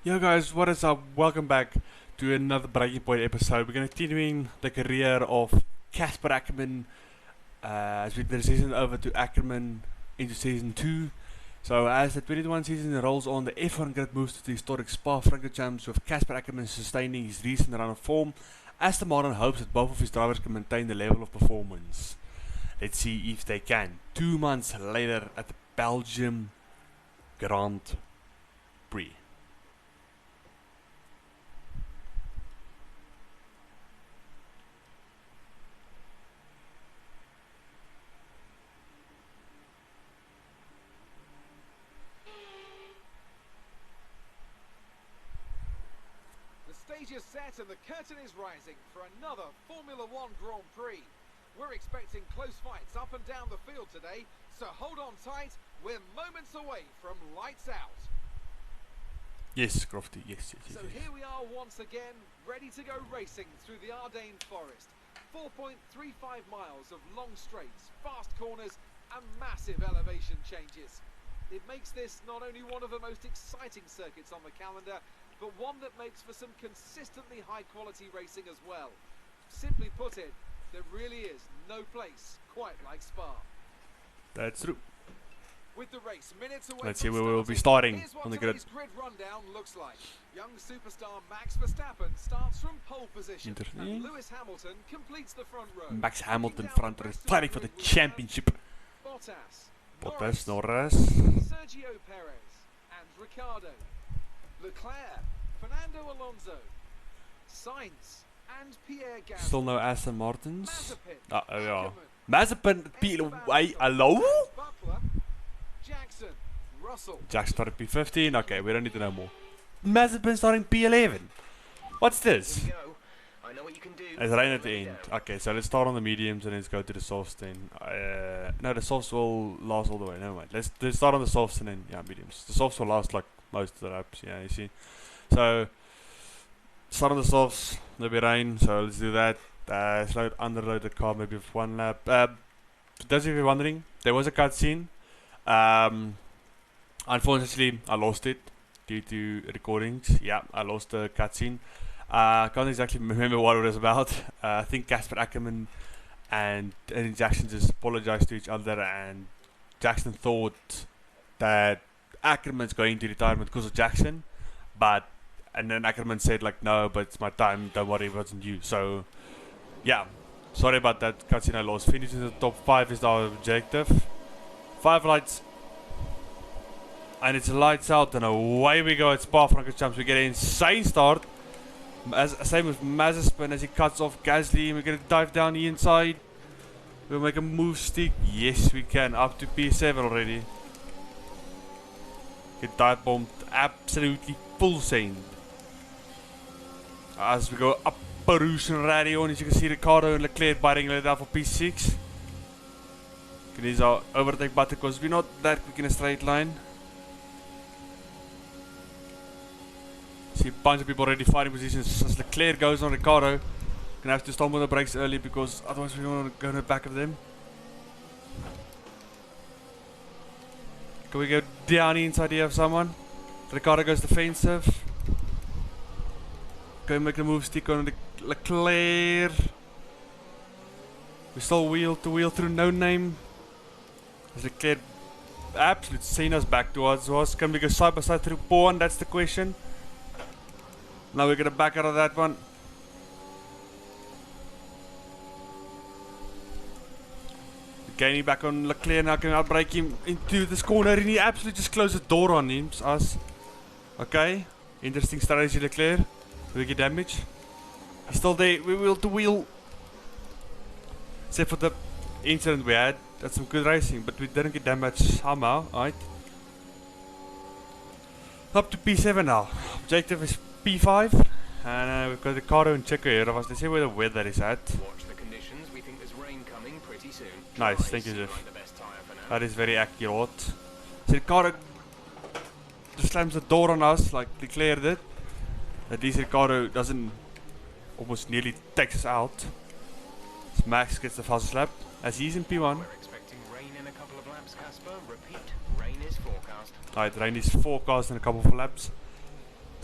Yo guys, what is up? Welcome back to another Breaking Point episode. We're going to continuing the career of Casper Ackerman as we transition over to Ackerman into Season 2. So as the 21 season rolls on, the F1 grid moves to the historic Spa-Francorchamps with Casper Ackerman sustaining his recent run of form. Aston Martin hopes that both of his drivers can maintain the level of performance. Let's see if they can. 2 months later at the Belgium Grand Prix. The stage is set and the curtain is rising for another Formula One Grand Prix. We're expecting close fights up and down the field today, so hold on tight. We're moments away from lights out. Yes, Crofty, yes. So here we are once again, ready to go racing through the Ardennes forest. 4.35 miles of long straights, fast corners and massive elevation changes. It makes this not only one of the most exciting circuits on the calendar, but one that makes for some consistently high quality racing as well. Simply put it, there really is no place quite like Spa. That's true. With the race minutes away, Let's see where we'll be starting on the grid. Grid rundown looks like. Young superstar Max Verstappen starts from pole position, and Lewis Hamilton completes the front row. Max Hamilton front row, fighting for the championship. Bottas, Norris. Sergio Perez, and Ricciardo. Leclerc, Fernando Alonso, Sainz, and Pierre Gasly. Still no Aston Martins. Mazepin, Yeah. Ackerman, Mazepin, hello? Butler, Jackson, Russell. Jack started P15. Okay, we don't need to know more. Mazepin starting P11. What's this? I know what you can do. It's rain at the end. Okay, so let's start on the mediums and let's go to the softs then. No, the softs will last all the way. Never mind. Let's start on the softs and then mediums. The softs will last like most of the laps. Yeah, you see. So start on the softs. There'll be rain, so let's do that. Slow underload the car maybe for one lap. For those of you wondering, there was a cutscene. Unfortunately, I lost it due to recordings. Yeah, I lost the cutscene. I can't exactly remember what it was about. I think Casper Ackerman and Jackson just apologized to each other, and Jackson thought that Ackerman's going to retirement because of Jackson, and then Ackerman said like, no, but it's my time, don't worry, it wasn't you. So yeah, sorry about that cutscene I lost. Finishing the top 5 is our objective. 5 lights, and it's lights out, and away we go at Spa-Francorchamps. We get an insane start. Same with Mazepin as he cuts off Gasly. We're going to dive down the inside. We'll make a move stick. Yes, we can. Up to P7 already. Get dive bombed. Absolutely full send. As we go up Perusian radio, and as you can see, Ricciardo and Leclerc biting it out for P6. These are overtake button because we're not that quick in a straight line. See a bunch of people already fighting positions. As Leclerc goes on Ricciardo, gonna have to stomp on the brakes early because otherwise we don't want to go in the back of them. Can we go down inside here of someone? Ricciardo goes defensive. Go make the move stick on Leclerc. We still wheel to wheel through no name. As Leclerc absolutely seen us back towards us. Can we go side by side through P1? That's the question. Now we're gonna back out of that one. Gaining back on Leclerc now, can outbrake him into this corner, and he absolutely just closed the door on him. Us. Okay. Interesting strategy, Leclerc. Do we get damage? He's still there. We wheel to wheel. Except for the incident we had. That's some good racing, but we didn't get damage somehow. Alright. Up to P7 now. Objective is P5, and we've got Ricciardo and Checo here. Let's see where the weather is at. Watch the conditions. We think there's rain coming pretty soon. Nice, thank you, Jeff. That is very accurate. So Ricciardo just slams the door on us like Leclerc did. At least Ricciardo doesn't almost nearly takes us out. So Max gets the fastest lap as he's in P1. We're expecting rain in a couple of laps, Casper. Repeat, rain is forecast. Alright, rain is forecast in a couple of laps.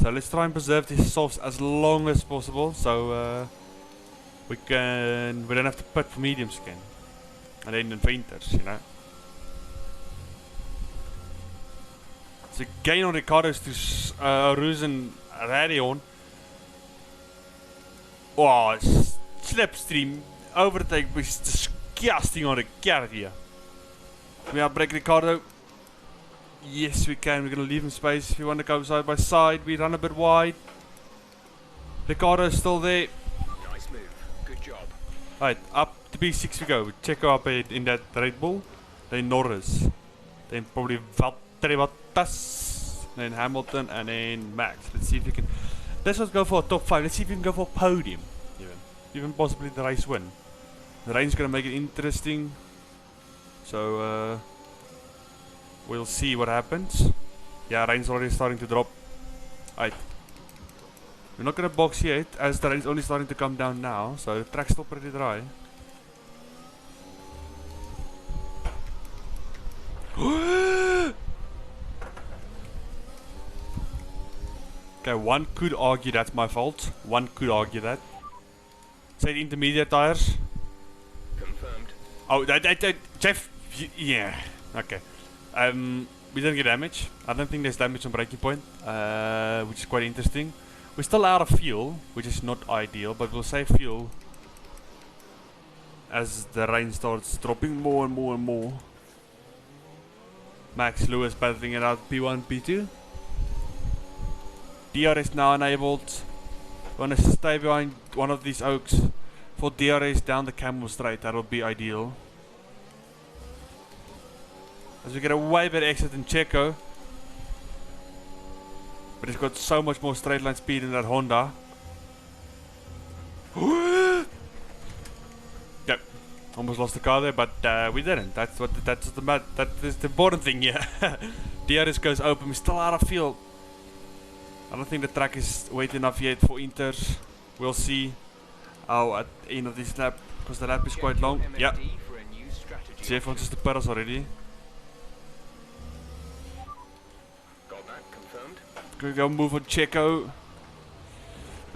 So let's try and preserve these softs as long as possible, so we don't have to put for mediums again, and then inventors, you know. So gain on Ricardo's to Roos and Radion. Oh, slipstream overtake was disgusting on Ricardo. We outbreak Ricardo. Yes, we can. We're gonna leave him space. If you want to go side by side, we run a bit wide. Ricardo's still there. Nice move. Good job. Right, up to B6 we go. Checo up in that Red Bull. Then Norris. Then probably Valtteri Bottas. Then Hamilton and then Max. Let's see if we can. Let's not go for a top 5. Let's see if we can go for a podium. Even possibly the race win. The rain's gonna make it interesting. So we'll see what happens. Yeah, rain's already starting to drop. Right. We're not gonna box yet, as the rain's only starting to come down now, so the track's still pretty dry. Okay, one could argue that's my fault. One could argue that. Say the intermediate tires. Confirmed. Oh, that Jeff. Yeah. Okay. We didn't get damage. I don't think there's damage on breaking point, which is quite interesting. We're still out of fuel, which is not ideal, but we'll save fuel as the rain starts dropping more and more and more. Max Lewis battling it out P1, P2. DRS now enabled. Want to stay behind one of these oaks for DRS down the Camel Straight. That would be ideal. As we get a way better exit than Checo, but it's got so much more straight line speed in that Honda. Yep, almost lost the car there, but we didn't. That is the important thing here. DRS goes open. We're still out of fuel. I don't think the track is wet enough yet for Inters. We'll see how at the end of this lap, because the lap is quite long. Yeah, Jeff wants us to put us already. Got that confirmed. Gonna go move on Checo.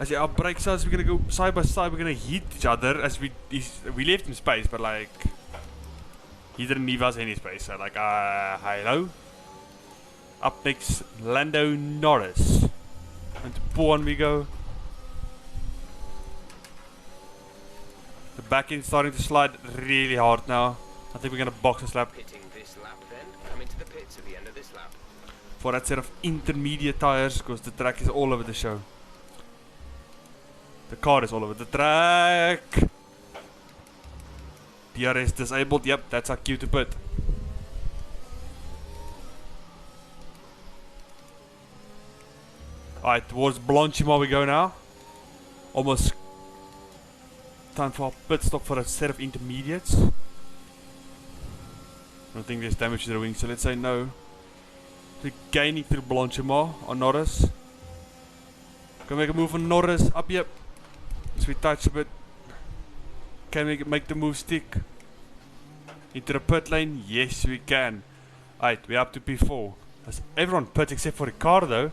As he outbreaks us, we're gonna go side by side. We're gonna hit each other as we left him space, but like he didn't leave us any space. So like, hello. Up next, Lando Norris. And to P1 we go. The back end starting to slide really hard now. I think we're gonna box this lap. Pitting this lap then. Come into the pits at the end of this lap. For that set of intermediate tires, because the track is all over the show. The car is all over the track. DRS disabled. Yep, that's our cue to pit. Alright, towards Blanchimont we go now. Almost time for our pit stop for a set of intermediates. I don't think there's damage to the wing, so let's say no. We're gaining through Blanchimont on Norris. Can make a move on Norris, up yep. As we touch a bit. Can we make the move stick? Into the pit lane? Yes we can. Alright, we're up to P4. That's everyone pit except for Ricardo.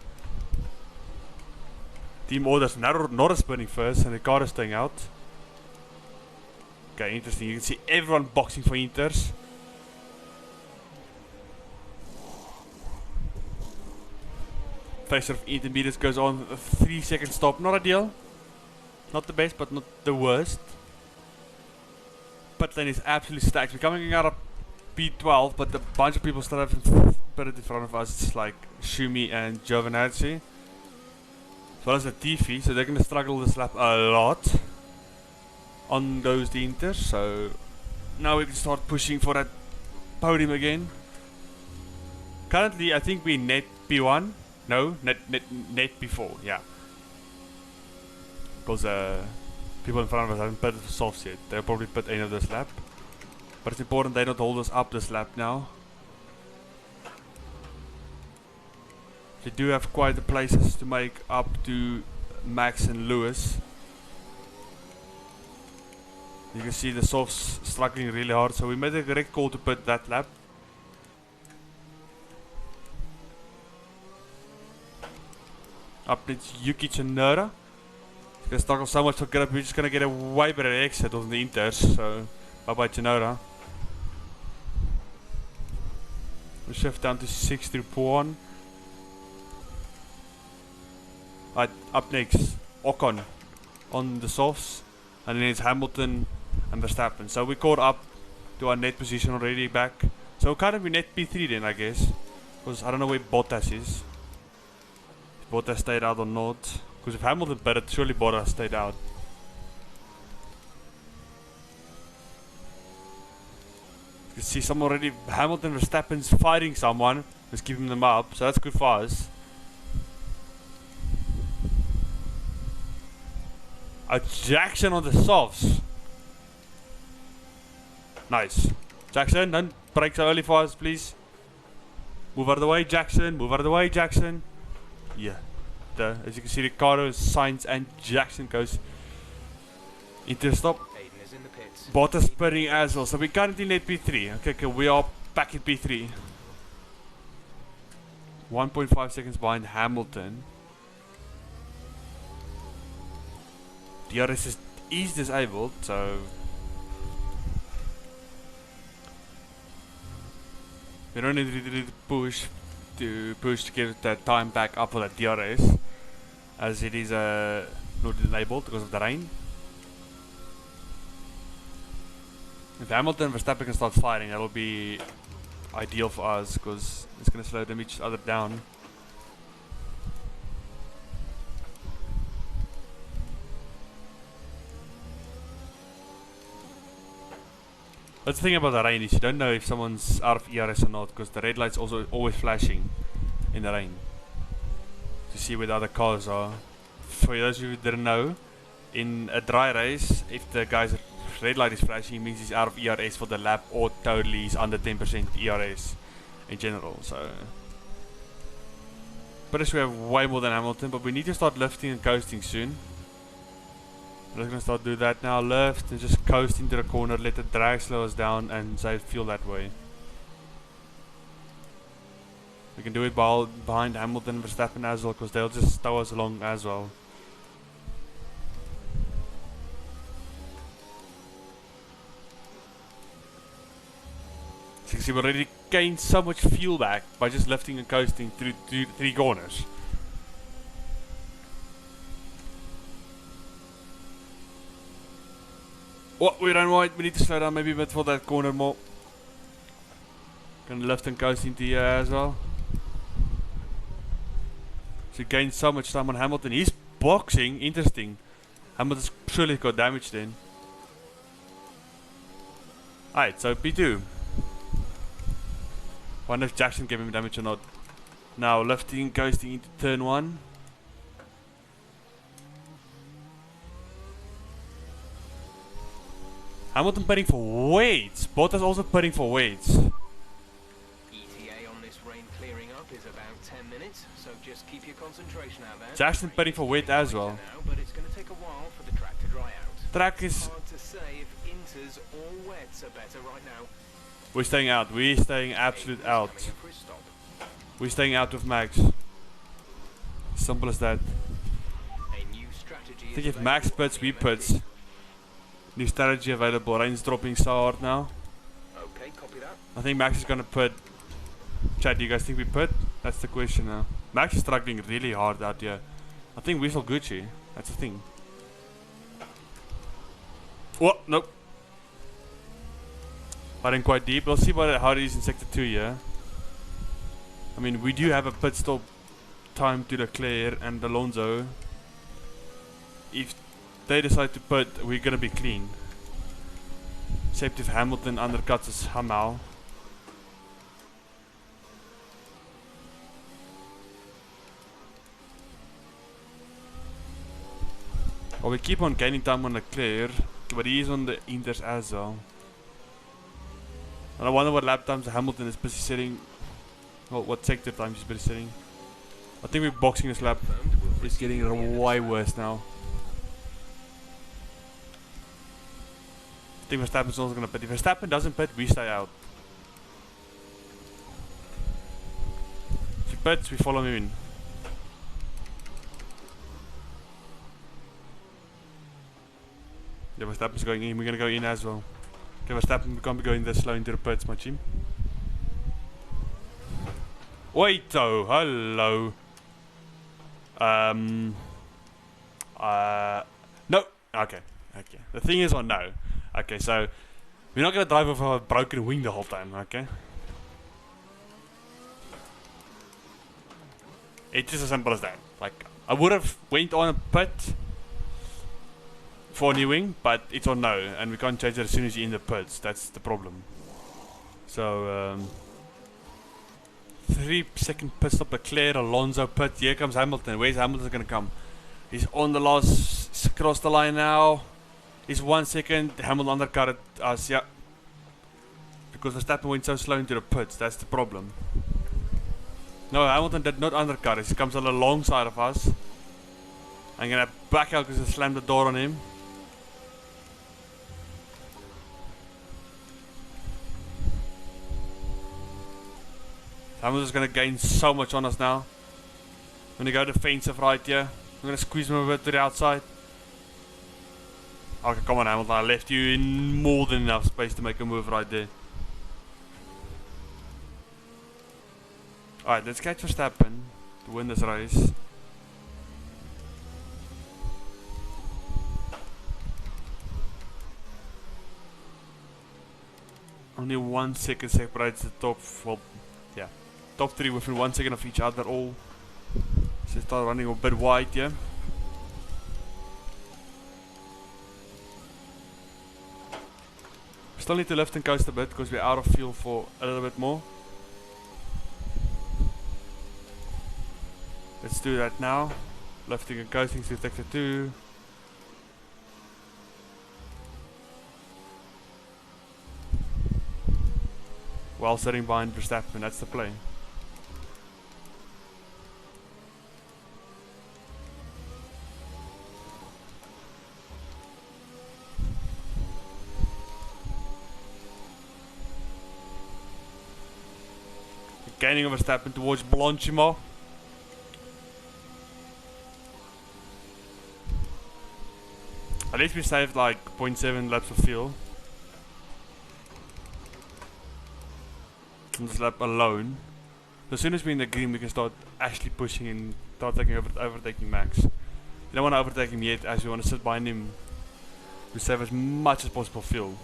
Team orders Norris burning first and Ricardo staying out. Okay, interesting. You can see everyone boxing for Inters. Phase of intermediates goes on. A 3-second stop. Not ideal. Not the best, but not the worst. Pit lane is absolutely stacked. We're coming out of P12, but a bunch of people still have pitted in front of us. It's like Schumi and Giovinazzi. As well as the TV, so they're going to struggle this lap a lot. On goes the Inters, so now we can start pushing for that podium again. Currently, I think we net P1. No, net P4, yeah. Because people in front of us haven't pitted for softs yet. They'll probably pit end of this lap. But it's important they don't hold us up this lap now. They do have quite the places to make up to Max and Lewis. You can see the softs struggling really hard, so we made a correct call to pit that lap. Up next, Yuki Tsunoda. He's gonna struggle so much for grip. We're just gonna get a way better exit on the inters. So, bye bye Tsunoda. We shift down to 6 through P1. Right, up next, Ocon on the softs. And then it's Hamilton and Verstappen. So we caught up to our net position already back. So kind of in net P3 then, I guess. Because I don't know where Bottas is. If Bottas stayed out or not. Because if Hamilton pitted, surely Bottas stayed out. You can see some already. Hamilton, Verstappen's fighting someone. Let's keeping them up. So that's good for us. A Jackson on the softs. Nice. Jackson, don't break so early for us, please. Move out of the way, Jackson. Move out of the way, Jackson. Yeah. As you can see, Ricardo, Sainz, and Jackson goes into the stop. Aiden is in the pits. Bottas spinning as well. So we currently net P3. Okay, we are back in P3. 1.5 seconds behind Hamilton. DRS is disabled, so we don't need to really push to get that time back up for that DRS, as it is not enabled because of the rain. If Hamilton and Verstappen can start fighting, that'll be ideal for us because it's going to slow them each other down. That's the thing about the rain is you don't know if someone's out of ERS or not because the red light's also always flashing in the rain to see where the other cars are. For those of you who didn't know, in a dry race, if the guy's red light is flashing, it means he's out of ERS for the lap or totally he's under 10% ERS in general. So, British we have way more than Hamilton, but we need to start lifting and coasting soon. We're just going to start doing that now, lift and just coast into the corner, let the drag slow us down and so feel that way. We can do it behind Hamilton and Verstappen as well because they'll just tow us along as well. So you can see we already gained so much fuel back by just lifting and coasting through 3 corners. What we don't want, we need to slow down maybe a bit for that corner more. Gonna lift and coast into here as well. So he gained so much time on Hamilton. He's boxing, interesting. Hamilton's surely got damage then. Alright, so P2. Wonder if Jackson gave him damage or not. Now lifting, coasting into turn 1. Hamilton putting for weights. Bottas also putting for weights. ETA on this rain clearing up is about 10 minutes, so just keep your concentration out there. Jackson putting for weight as well. Now, but it's going to take a while for the track to dry out. Track is. Hard to say if inters or wets are better right now. We're staying out. We're staying absolute out. Coming in for his stop. We're staying out with Max. Simple as that. A new strategy I think is if Max available puts, for the we MSD. puts. New strategy available. Rain's dropping so hard now. Okay, copy that. I think Max is gonna put. Chad, do you guys think we put? That's the question now. Max is struggling really hard out here. I think we feel Gucci. That's the thing. Oh, nope. Fighting quite deep. We'll see how it is in sector 2 here. I mean, we do have a pit stop time to Leclerc and Alonso. If they decide to put, we're gonna be clean. Except if Hamilton undercuts us somehow. Well, we keep on gaining time on Leclerc, but he is on the inters as well. And I wonder what lap times Hamilton is busy setting. Well, what sector times he's busy setting. I think we're boxing this lap. It's getting way worse now. I think Verstappen's also gonna pit. If Verstappen doesn't pit, we stay out. If he pits, we follow him in. Okay, Verstappen's going in. We're going to go in as well. Okay, Verstappen, we can't be going this slow into the pits, my team. Wait, though. Hello. No. Okay. Okay. The thing is on no. Okay, so we're not going to drive with a broken wing the whole time, okay? It's just as simple as that. Like, I would have went on a pit for a new wing, but it's on no, and we can't change it as soon as you're in the pits. That's the problem. So, 3-second pit stop, Leclerc, Alonso pit. Here comes Hamilton. Where's Hamilton going to come? He's on the last, across the line now. He's 1 second. Hamilton undercut us, yeah. Because Verstappen went so slow into the pits. That's the problem. No, Hamilton did not undercut us. He comes on the long side of us. I'm going to back out because I slammed the door on him. Hamilton's going to gain so much on us now. I'm going to go defensive right here. I'm going to squeeze him a bit to the outside. Okay, come on Hamilton. I left you in more than enough space to make a move right there. Alright, let's catch Verstappen to win this race. Only 1 second separates the top, well, yeah, top 3 within 1 second of each other all. So start running a bit wide, yeah. Still need to lift and coast a bit because we're out of fuel for a little bit more. Let's do that now. Lifting and coasting to sector 2. While sitting behind Verstappen, that's the play. Gaining of Verstappen towards Blanchimont. At least we saved like 0.7 laps of fuel. On this lap alone. So as soon as we're in the green, we can start actually pushing and start overtaking Max. We don't want to overtake him yet, as we want to sit behind him to save as much as possible fuel.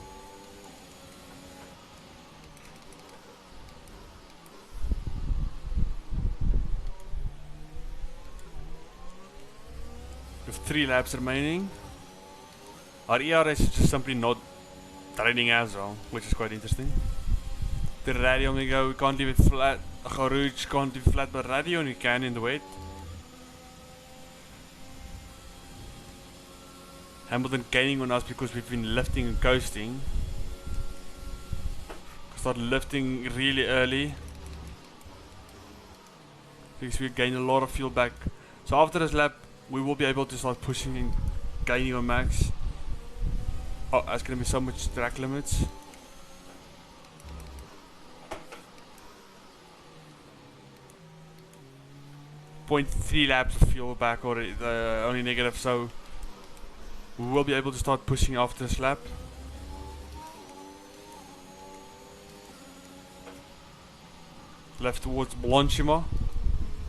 With 3 laps remaining. Our ERS is just simply not training as well, which is quite interesting. The radio, we go, we can't leave it flat. Rouge can't leave it flat, but radio and we can in the wet. Hamilton gaining on us because we've been lifting and coasting. Start lifting really early. Because we gain a lot of fuel back. So after this lap, we will be able to start pushing and gaining on Max. Oh, that's going to be so much track limits. .3 laps of fuel back already, only negative, so we will be able to start pushing after this lap. Left towards Blanchimont.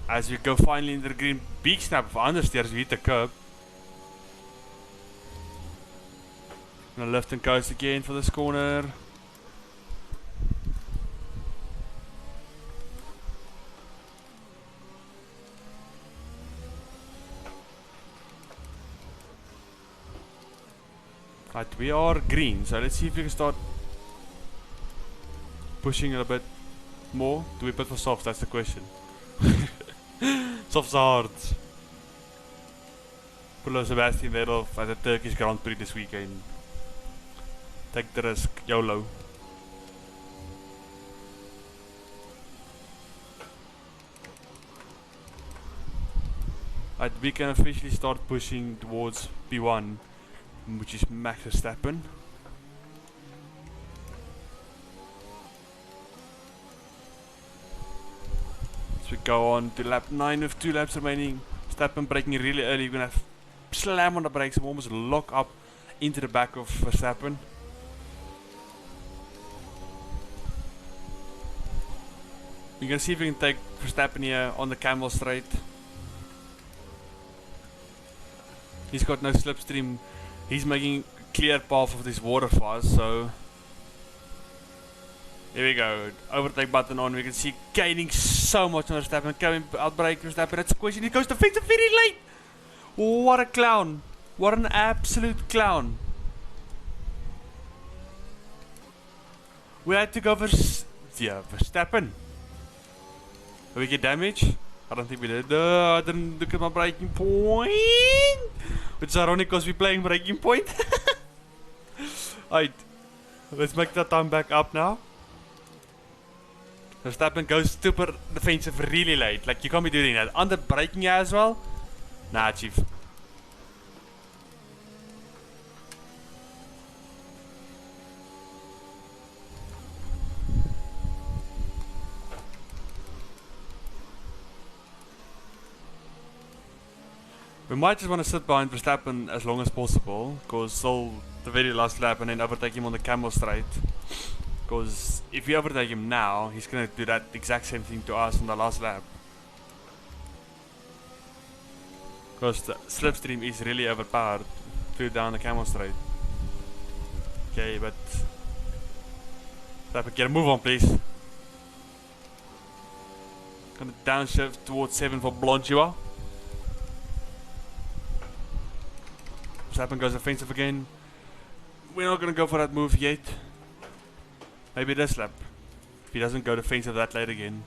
As we go finally into the green, big snap of understeers, we hit the curb. Gonna lift and coast again for this corner. Right, we are green, so let's see if we can start pushing it a bit more. Do we put for softs? That's the question. Softs are hard. Pull Sebastian Vettel at the Turkish Grand Prix this weekend. Take the risk, YOLO. Right, we can officially start pushing towards P1, which is Max Verstappen. So we go on to lap 9 with 2 laps remaining. Verstappen braking really early. We're gonna slam on the brakes and almost lock up into the back of Verstappen. We're gonna see if we can take Verstappen here on the camel straight. He's got no slipstream. He's making clear path of this water fast, so here we go. Overtake button on. We can see gaining so much on Verstappen. Coming outbreak Verstappen. That's a question. He goes to fix it very late. What a clown. What an absolute clown. We had to go for Verstappen. Did we get damage? I don't think we did. I didn't look at my breaking point. Which is ironic because we're playing breaking point. Alright. Let's make that time back up now. Verstappen goes super defensive really late. Like, you can't be doing that. Under braking as well? Nah, chief. We might just want to sit behind Verstappen as long as possible, because still the very last lap and then overtake him on the camel straight. Because if we overtake him now, he's going to do that exact same thing to us on the last lap. Because the slipstream is really overpowered to down the camel straight. Okay, but Verstappen, get a move on, please. Gonna downshift towards 7 for Blonchua. Verstappen goes offensive again. We're not gonna go for that move yet. Maybe this lap. If he doesn't go defensive that late again.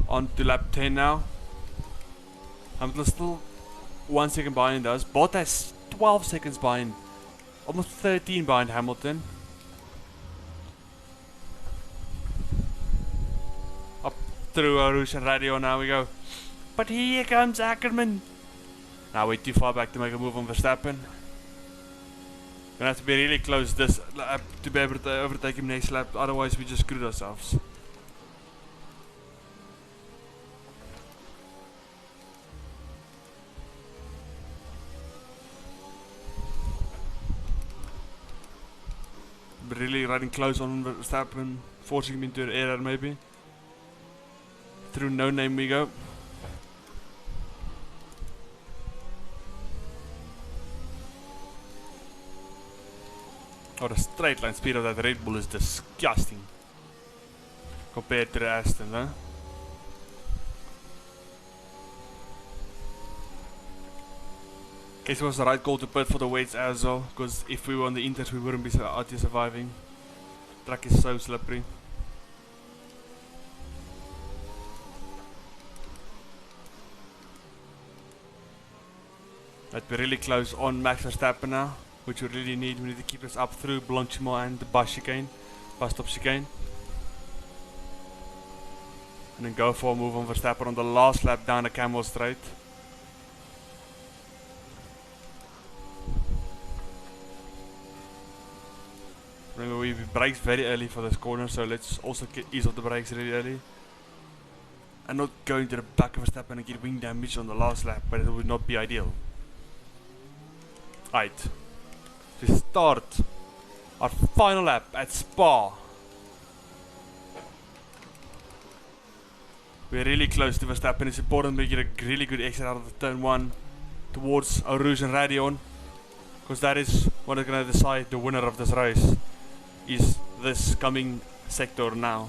On to lap 10 now. Hamilton's still 1 second behind us. Bottas 12 seconds behind. Almost 13 behind Hamilton. Up through Rouge and Radio, now we go. But here comes Ackerman. Now we're too far back to make a move on Verstappen. Gonna have to be really close this lap to be able to overtake him next lap, otherwise we just screwed ourselves. Really riding close on Verstappen, forcing him into an error maybe. Through no name we go. Oh, the straight line speed of that Red Bull is disgusting compared to the Aston, huh? Guess it was the right call to pit for the weights as well, because if we were on the inters we wouldn't be so out here surviving. Track is so slippery. But we're really close on Max Verstappen now, which we really need. We need to keep us up through Blanchimont and the bus stop chicane. And then go for a move on Verstappen on the last lap down the Camel Straight. Remember, we braked very early for this corner, so let's also ease off the brakes really early. And not go into the back of Verstappen and get wing damage on the last lap, but it would not be ideal. Right, to start our final lap at Spa. We're really close to Verstappen. It's important we get a really good exit out of the turn 1 towards Rouge and Radion, because that is what is going to decide the winner of this race. Is this coming sector now.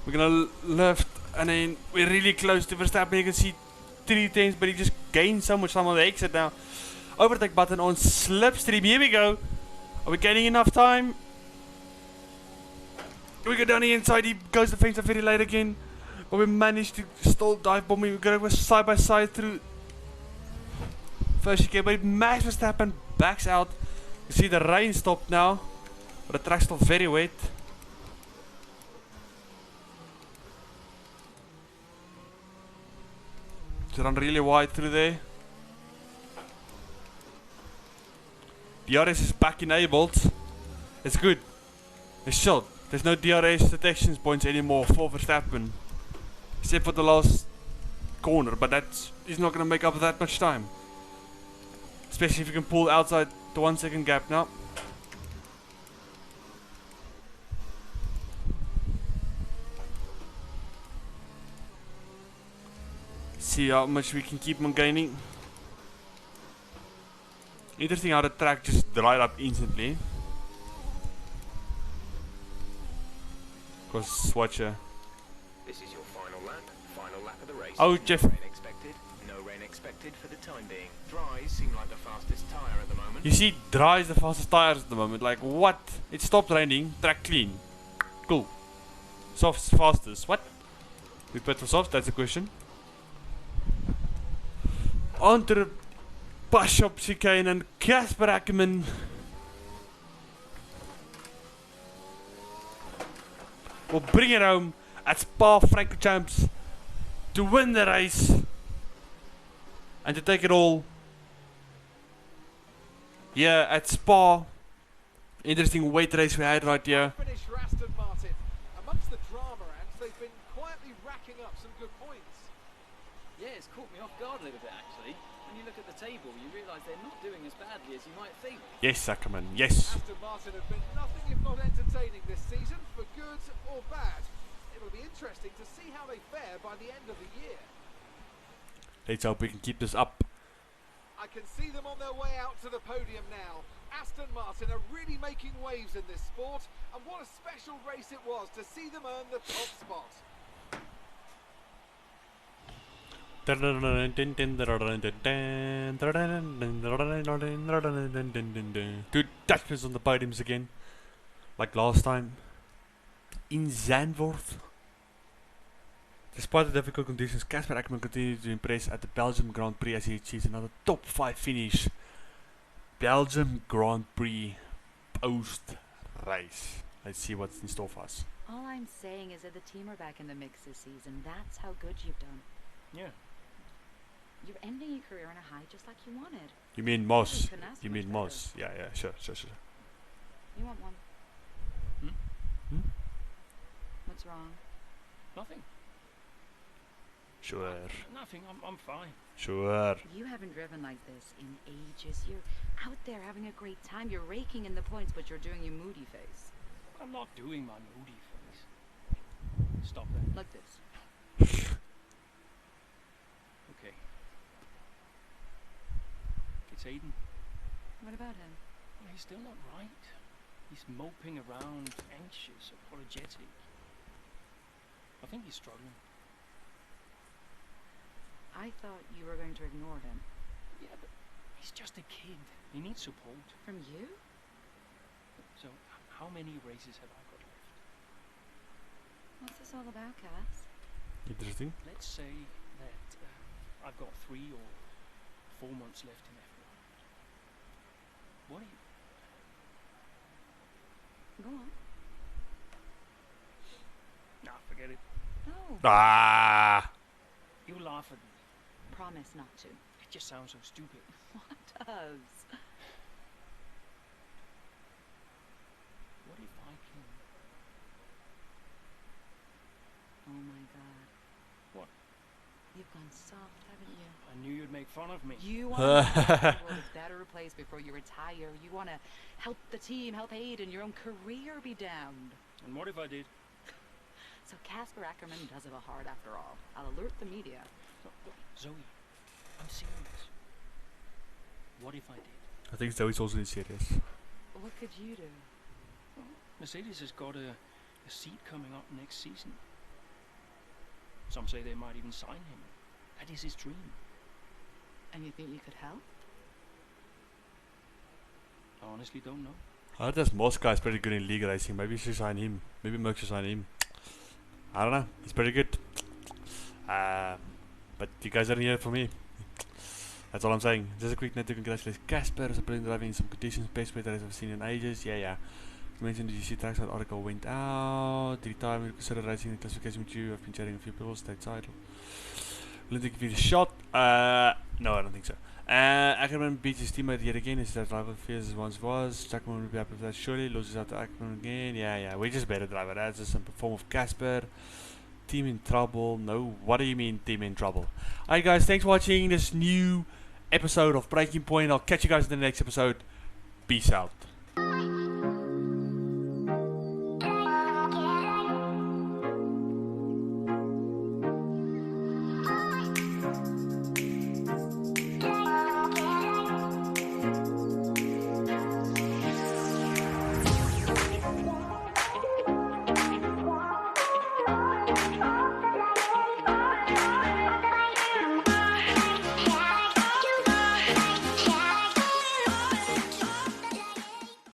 We're gonna lift and then we're really close to Verstappen. You can see 3 tenths, but he just gained so much time on the exit now. Overtake button on slipstream. Here we go. Are we gaining enough time? We go down the inside. He goes defensive very late again, but we managed to still dive bomb. We're gonna go side by side through first chicane, but Max Verstappen backs out. You see the rain stopped now, but the track's still very wet. To run really wide through there. DRS is back enabled. It's good. It's chilled. There's no DRS detection points anymore for Verstappen. Except for the last corner, but he's not going to make up that much time. Especially if you can pull outside the 1 second gap now. See how much we can keep on gaining. Interesting how the track just dried up instantly. Because watch This is your final lap of the race. Oh, Jeff. No rain expected. No rain expected for the time being. Dries seem like the fastest tire at the moment. You see, dry is the fastest tires at the moment. Like, what? It stopped raining, track clean. Cool. Soft's fastest. What? We put for soft? That's the question. On to the bus shop chicane and Casper Ackerman. Will bring it home at Spa-Francorchamps to win the race and to take it all here at Spa. Interesting weight race we had right here. Finish for Aston Martin. Amongst the drama, and they've been quietly racking up some good points. Yeah, it's caught me off guard a little bit actually. When you look at the table, you realise they're not doing as badly as you might think. Yes, Ackerman, yes. Aston Martin have been nothing if not entertaining this season, for good or bad. It'll be interesting to see how they fare by the end of the year. Let's hope we can keep this up. I can see them on their way out to the podium now. Aston Martin are really making waves in this sport, and what a special race it was to see them earn the top spot. Two Dutchmen on the podiums again, like last time in Zandvoort. Despite the difficult conditions, Casper Ackerman continued to impress at the Belgium Grand Prix as he achieves another top 5 finish. Belgium Grand Prix post race. Let's see what's in store for us. All I'm saying is that the team are back in the mix this season. That's how good you've done. Yeah. You're ending your career on a high just like you wanted. You mean Mos? Couldn't ask You for mean much Mos? Yeah, sure. You want one? Hmm? What's wrong? Nothing. Sure. Nothing. I'm fine. Sure. You haven't driven like this in ages. You're out there having a great time. You're raking in the points, but you're doing your moody face. I'm not doing my moody face. Stop that. Like this. Okay. It's Aiden. What about him? Well, he's still not right. He's moping around, anxious, apologetic. I think he's struggling. I thought you were going to ignore him. Yeah, but he's just a kid. He needs support. From you? So, how many races have I got left? What's this all about, Cass? Interesting. Let's say that I've got 3 or 4 months left in F1. What do you... Go on. Nah, forget it. No. Ah. You laugh at me. Promise not to. It just sounds so stupid. What does? What if I can... Oh my god. What? You've gone soft, haven't you? I knew you'd make fun of me. You want to make the world a better place before you retire. You want to help the team, help Aiden, your own career be downed. And what if I did? So Casper Ackerman does have a heart after all. I'll alert the media. No, Zoe, I'm serious. What if I did? I think Zoe's also serious. What could you do? Well, Mercedes has got a seat coming up next season. Some say they might even sign him. That is his dream. And you think you could help? I honestly don't know. I heard this Mos guy is pretty good in league racing. Maybe you should sign him. Maybe Merc should sign him. I don't know. He's pretty good. But you guys aren't here for me. That's all I'm saying. Just a quick note to congratulate Casper as a brilliant driving in some conditions. Best weight race I've seen in ages. Yeah. You mentioned the GC tracks that article went out. The time we consider racing the classification with you. I've been chatting a few people. State title. Willing to give you the shot. No, I don't think so. Ackerman beats his teammate yet again. Is that rival fierce as once was? Ackerman will be happy with that. Surely loses out to Ackerman again. Yeah, we're just better driver. That's just some form of Casper. Team in trouble. No, what do you mean team in trouble? Alright guys, thanks for watching this new episode of Breaking Point. I'll catch you guys in the next episode. Peace out.